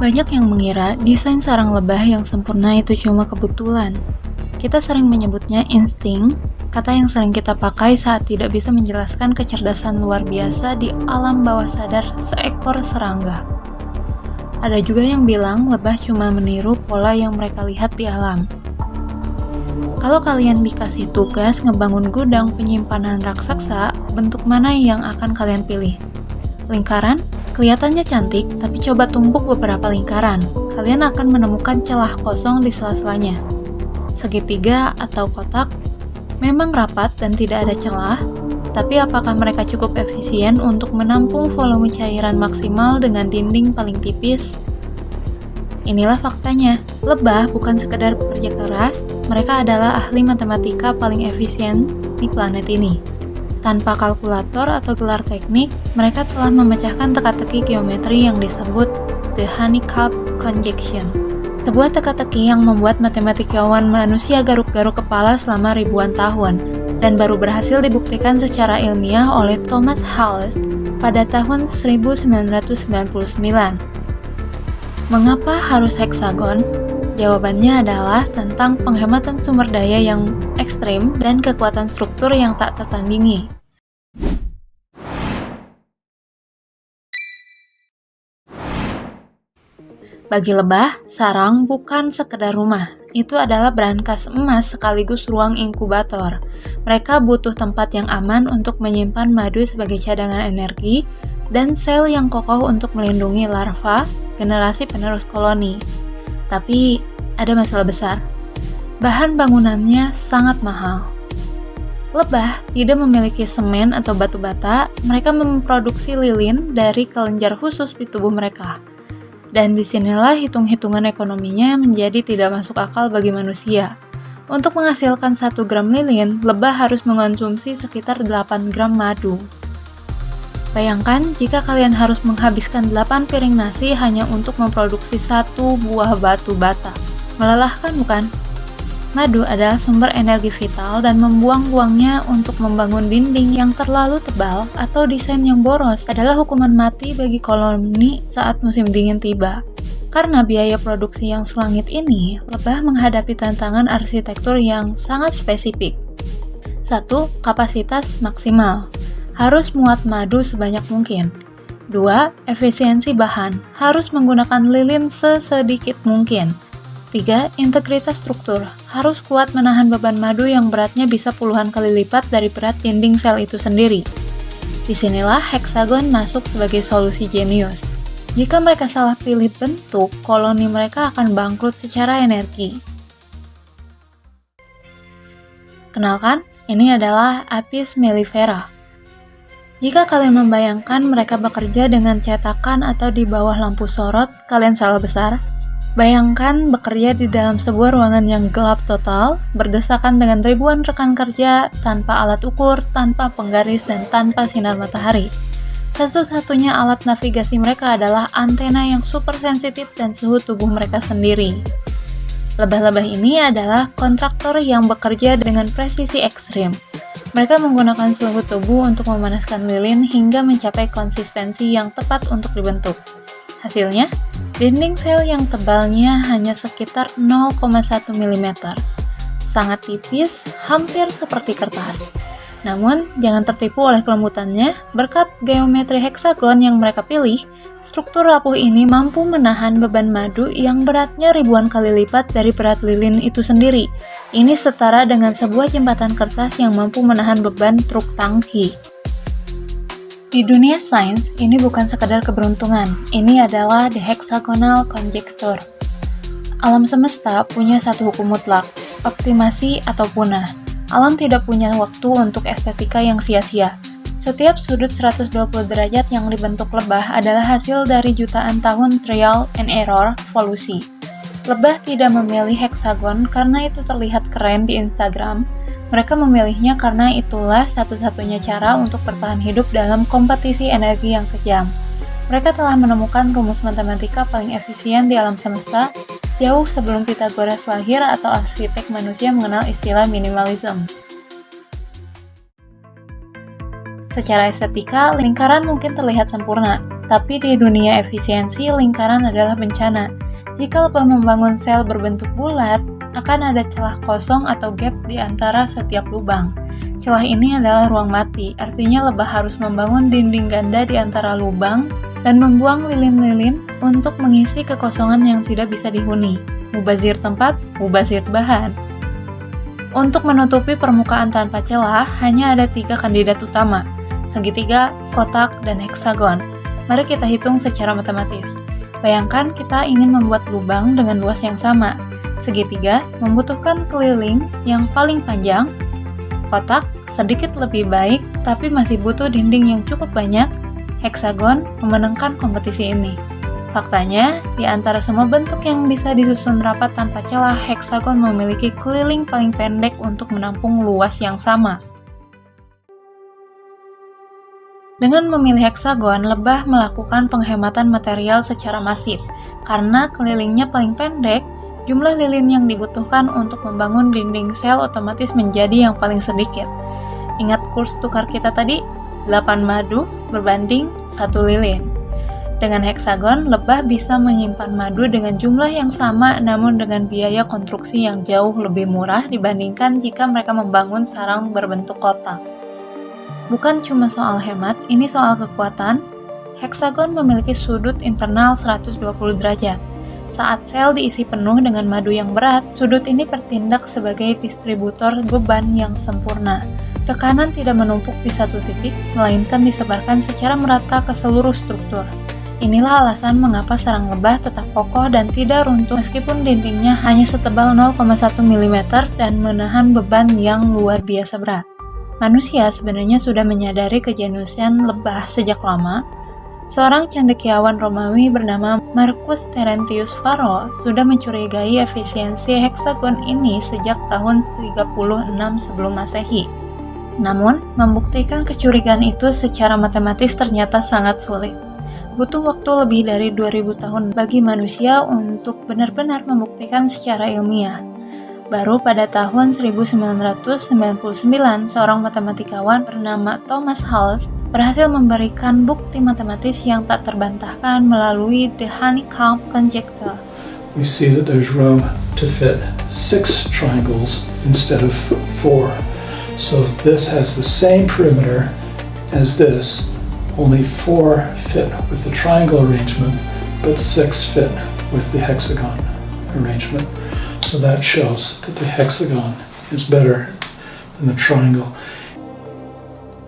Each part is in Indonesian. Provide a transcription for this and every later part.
Banyak yang mengira desain sarang lebah yang sempurna itu cuma kebetulan. Kita sering menyebutnya insting, kata yang sering kita pakai saat tidak bisa menjelaskan kecerdasan luar biasa di alam bawah sadar seekor serangga. Ada juga yang bilang lebah cuma meniru pola yang mereka lihat di alam. Kalau kalian dikasih tugas ngebangun gudang penyimpanan raksasa, bentuk mana yang akan kalian pilih? Lingkaran? Kelihatannya cantik, tapi coba tumpuk beberapa lingkaran. Kalian akan menemukan celah kosong di sela-selanya. Segitiga atau kotak memang rapat dan tidak ada celah, tapi apakah mereka cukup efisien untuk menampung volume cairan maksimal dengan dinding paling tipis? Inilah faktanya, lebah bukan sekedar pekerja keras, mereka adalah ahli matematika paling efisien di planet ini. Tanpa kalkulator atau gelar teknik, mereka telah memecahkan teka-teki geometri yang disebut the honeycomb conjunction. Sebuah teka-teki yang membuat matematikawan manusia garuk-garuk kepala selama ribuan tahun, dan baru berhasil dibuktikan secara ilmiah oleh Thomas Hales pada tahun 1999. Mengapa harus heksagon? Jawabannya adalah tentang penghematan sumber daya yang ekstrim dan kekuatan struktur yang tak tertandingi. Bagi lebah, sarang bukan sekedar rumah. Itu adalah brankas emas sekaligus ruang inkubator. Mereka butuh tempat yang aman untuk menyimpan madu sebagai cadangan energi dan sel yang kokoh untuk melindungi larva, generasi penerus koloni. Tapi, ada masalah besar. Bahan bangunannya sangat mahal. Lebah tidak memiliki semen atau batu bata, mereka memproduksi lilin dari kelenjar khusus di tubuh mereka. Dan disinilah hitung-hitungan ekonominya menjadi tidak masuk akal bagi manusia. Untuk menghasilkan 1 gram lilin, lebah harus mengonsumsi sekitar 8 gram madu. Bayangkan jika kalian harus menghabiskan 8 piring nasi hanya untuk memproduksi 1 buah batu bata. Melelahkan bukan? Madu adalah sumber energi vital dan membuang-buangnya untuk membangun dinding yang terlalu tebal atau desain yang boros adalah hukuman mati bagi koloni saat musim dingin tiba. Karena biaya produksi yang selangit ini, lebah menghadapi tantangan arsitektur yang sangat spesifik. 1. Kapasitas maksimal. Harus muat madu sebanyak mungkin. 2. Efisiensi bahan. Harus menggunakan lilin sesedikit mungkin. 3. Integritas struktur. Harus kuat menahan beban madu yang beratnya bisa puluhan kali lipat dari berat dinding sel itu sendiri. Disinilah heksagon masuk sebagai solusi jenius. Jika mereka salah pilih bentuk, koloni mereka akan bangkrut secara energi. Kenalkan, ini adalah Apis mellifera. Jika kalian membayangkan mereka bekerja dengan cetakan atau di bawah lampu sorot, kalian salah besar. Bayangkan bekerja di dalam sebuah ruangan yang gelap total, berdesakan dengan ribuan rekan kerja, tanpa alat ukur, tanpa penggaris, dan tanpa sinar matahari. Satu-satunya alat navigasi mereka adalah antena yang super sensitif dan suhu tubuh mereka sendiri. Lebah-lebah ini adalah kontraktor yang bekerja dengan presisi ekstrim. Mereka menggunakan suhu tubuh untuk memanaskan lilin hingga mencapai konsistensi yang tepat untuk dibentuk. Hasilnya, dinding sel yang tebalnya hanya sekitar 0,1 mm. Sangat tipis, hampir seperti kertas. Namun, jangan tertipu oleh kelembutannya, berkat geometri heksagon yang mereka pilih, struktur rapuh ini mampu menahan beban madu yang beratnya ribuan kali lipat dari berat lilin itu sendiri. Ini setara dengan sebuah jembatan kertas yang mampu menahan beban truk tangki. Di dunia sains, ini bukan sekadar keberuntungan, ini adalah the hexagonal conjecture. Alam semesta punya satu hukum mutlak, optimasi atau punah. Alam tidak punya waktu untuk estetika yang sia-sia. Setiap sudut 120 derajat yang dibentuk lebah adalah hasil dari jutaan tahun trial and error evolusi. Lebah tidak memilih heksagon karena itu terlihat keren di Instagram. Mereka memilihnya karena itulah satu-satunya cara untuk bertahan hidup dalam kompetisi energi yang kejam. Mereka telah menemukan rumus matematika paling efisien di alam semesta, jauh sebelum Pythagoras lahir atau arsitek manusia mengenal istilah minimalism. Secara estetika, lingkaran mungkin terlihat sempurna, Tapi di dunia efisiensi, lingkaran adalah bencana. Jika lebah membangun sel berbentuk bulat, akan ada celah kosong atau gap di antara setiap lubang. Celah ini adalah ruang mati, artinya lebah harus membangun dinding ganda di antara lubang dan membuang lilin-lilin untuk mengisi kekosongan yang tidak bisa dihuni. Mubazir tempat, mubazir bahan. Untuk menutupi permukaan tanpa celah, hanya ada 3 kandidat utama, segitiga, kotak, dan heksagon. Mari kita hitung secara matematis. Bayangkan kita ingin membuat lubang dengan luas yang sama. Segitiga membutuhkan keliling yang paling panjang, kotak sedikit lebih baik tapi masih butuh dinding yang cukup banyak, heksagon memenangkan kompetisi ini. Faktanya, di antara semua bentuk yang bisa disusun rapat tanpa celah, heksagon memiliki keliling paling pendek untuk menampung luas yang sama. Dengan memilih heksagon, lebah melakukan penghematan material secara masif. Karena kelilingnya paling pendek, jumlah lilin yang dibutuhkan untuk membangun dinding sel otomatis menjadi yang paling sedikit. Ingat kurs tukar kita tadi? 8 madu berbanding 1 lilin. Dengan heksagon, lebah bisa menyimpan madu dengan jumlah yang sama namun dengan biaya konstruksi yang jauh lebih murah dibandingkan jika mereka membangun sarang berbentuk kotak. Bukan cuma soal hemat, ini soal kekuatan. Heksagon memiliki sudut internal 120 derajat. Saat sel diisi penuh dengan madu yang berat, sudut ini bertindak sebagai distributor beban yang sempurna. Tekanan tidak menumpuk di satu titik, melainkan disebarkan secara merata ke seluruh struktur. Inilah alasan mengapa sarang lebah tetap kokoh dan tidak runtuh meskipun dindingnya hanya setebal 0,1 mm dan menahan beban yang luar biasa berat. Manusia sebenarnya sudah menyadari kejeniusan lebah sejak lama. Seorang cendekiawan Romawi bernama Marcus Terentius Varro sudah mencurigai efisiensi heksagon ini sejak tahun 36 sebelum Masehi. Namun, membuktikan kecurigaan itu secara matematis ternyata sangat sulit. Butuh waktu lebih dari 2000 tahun bagi manusia untuk benar-benar membuktikan secara ilmiah. Baru pada tahun 1999, seorang matematikawan bernama Thomas Hales berhasil memberikan bukti matematis yang tak terbantahkan melalui the honeycomb conjecture. We see that there's room to fit 6 triangles instead of 4. So this has the same perimeter as this, only 4 fit with the triangle arrangement, but 6 fit with the hexagon arrangement. So that shows that the hexagon is better than the triangle.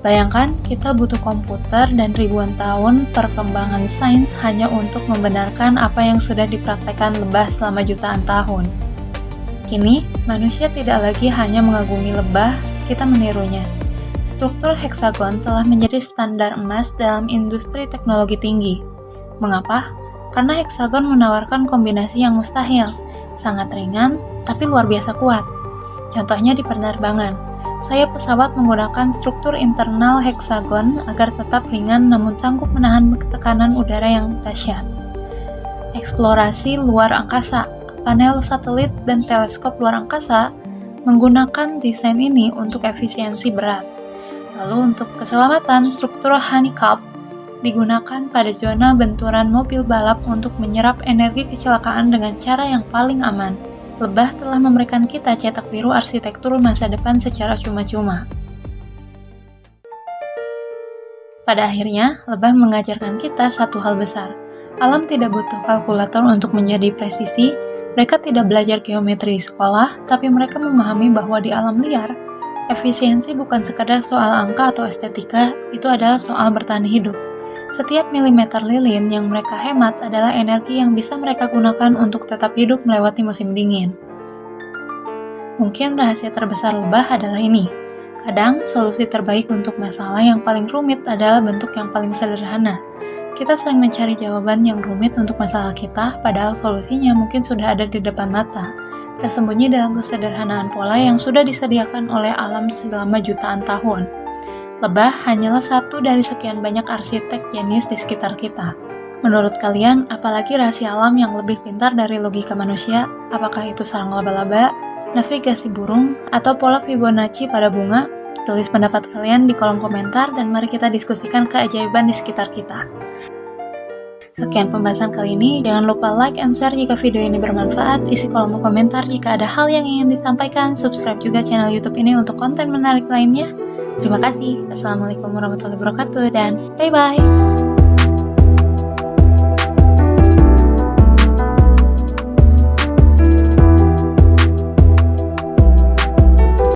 Bayangkan, kita butuh komputer dan ribuan tahun perkembangan sains hanya untuk membenarkan apa yang sudah dipraktekkan lebah selama jutaan tahun. Kini, manusia tidak lagi hanya mengagumi lebah, kita menirunya. Struktur heksagon telah menjadi standar emas dalam industri teknologi tinggi. Mengapa? Karena heksagon menawarkan kombinasi yang mustahil, sangat ringan, tapi luar biasa kuat. Contohnya di penerbangan. Sayap pesawat menggunakan struktur internal heksagon agar tetap ringan namun sanggup menahan tekanan udara yang dahsyat. Eksplorasi luar angkasa, panel satelit dan teleskop luar angkasa menggunakan desain ini untuk efisiensi berat. Lalu untuk keselamatan, struktur honeycomb digunakan pada zona benturan mobil balap untuk menyerap energi kecelakaan dengan cara yang paling aman. Lebah telah memberikan kita cetak biru arsitektur masa depan secara cuma-cuma. Pada akhirnya, lebah mengajarkan kita satu hal besar. Alam tidak butuh kalkulator untuk menjadi presisi. Mereka tidak belajar geometri di sekolah, tapi mereka memahami bahwa di alam liar, efisiensi bukan sekadar soal angka atau estetika, itu adalah soal bertahan hidup. Setiap milimeter lilin yang mereka hemat adalah energi yang bisa mereka gunakan untuk tetap hidup melewati musim dingin. Mungkin rahasia terbesar lebah adalah ini. Kadang, solusi terbaik untuk masalah yang paling rumit adalah bentuk yang paling sederhana. Kita sering mencari jawaban yang rumit untuk masalah kita, padahal solusinya mungkin sudah ada di depan mata, tersembunyi dalam kesederhanaan pola yang sudah disediakan oleh alam selama jutaan tahun. Lebah hanyalah satu dari sekian banyak arsitek jenius di sekitar kita. Menurut kalian, apalagi rahasia alam yang lebih pintar dari logika manusia? Apakah itu sarang laba-laba, navigasi burung, atau pola Fibonacci pada bunga? Tulis pendapat kalian di kolom komentar dan mari kita diskusikan keajaiban di sekitar kita. Sekian pembahasan kali ini, jangan lupa like and share jika video ini bermanfaat, isi kolom komentar jika ada hal yang ingin disampaikan, subscribe juga channel YouTube ini untuk konten menarik lainnya. Terima kasih. Assalamualaikum warahmatullahi wabarakatuh dan bye-bye.